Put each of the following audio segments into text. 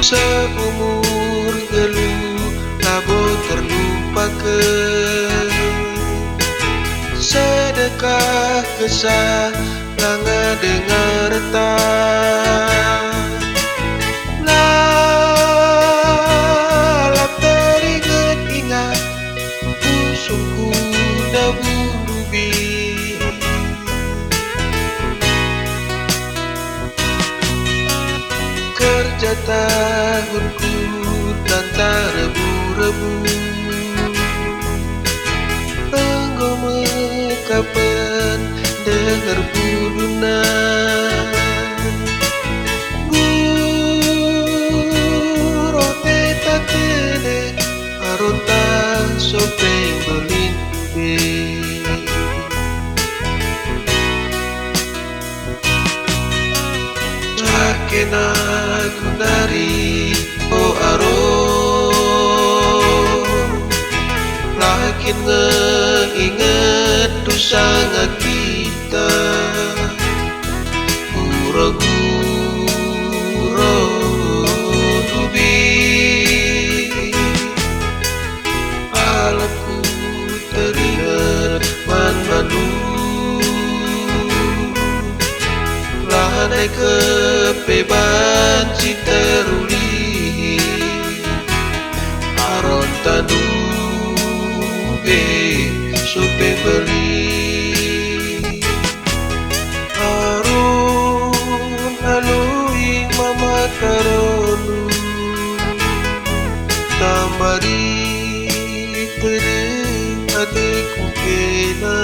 Seumur geluh labo terlupakan, sedekah kesah langa dengar lalap teringat-ingat usungku dabu rubi. Kerja tahunku tanpa rebu-rebu, engkau mekapan dengar budunan burote tatele aronta sopeng belin be. Kena ku dari aro lakin ngeinget dosa kita guro-guro dubi alatku teringat man-manu naik kebeban si teruli aron tadu be supe beli arun alui mama karonu tambari teri adikku kena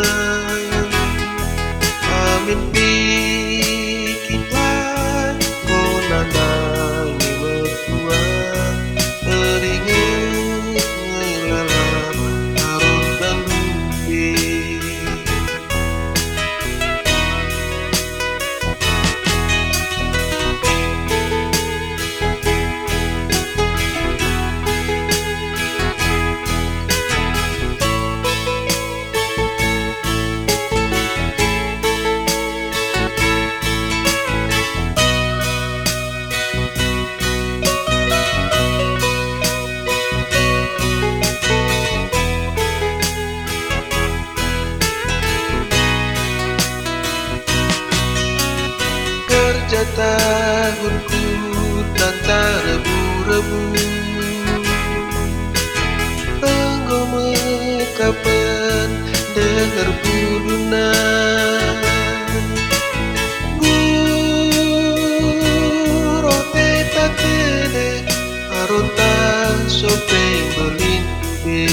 amin pi nandangi mertua teringat ngelalap aron dan lumbi. Kerja tahunku tanpa rebu-rebu, engkau mekapan dengar budunan burote tatele aronta sopeng belin be.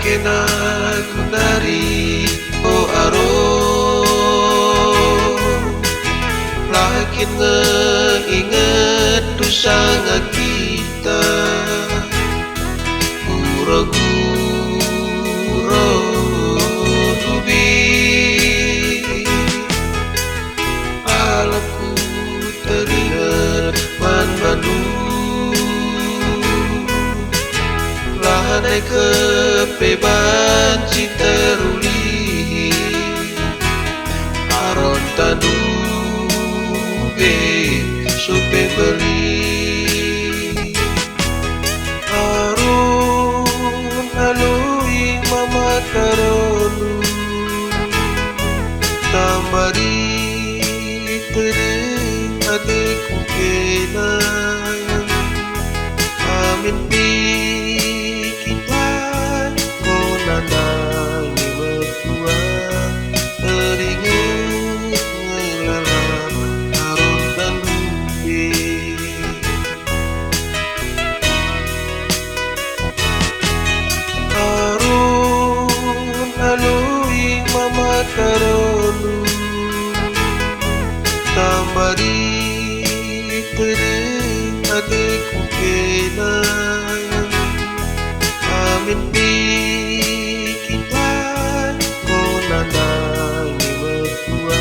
Kena ku dari aro lakin ngeinget dosa kita guro-guro dubi alatku teringat man-manu naik kebeban si teruli aron tadu be supe beli arun alui mama karonu tambari teri adikku kena amin pi nandangi mertua teringat ngelalap aron dan lumbi. Arun alui mama karonu tambari teri adikku kena amin pi kita nandangi mertua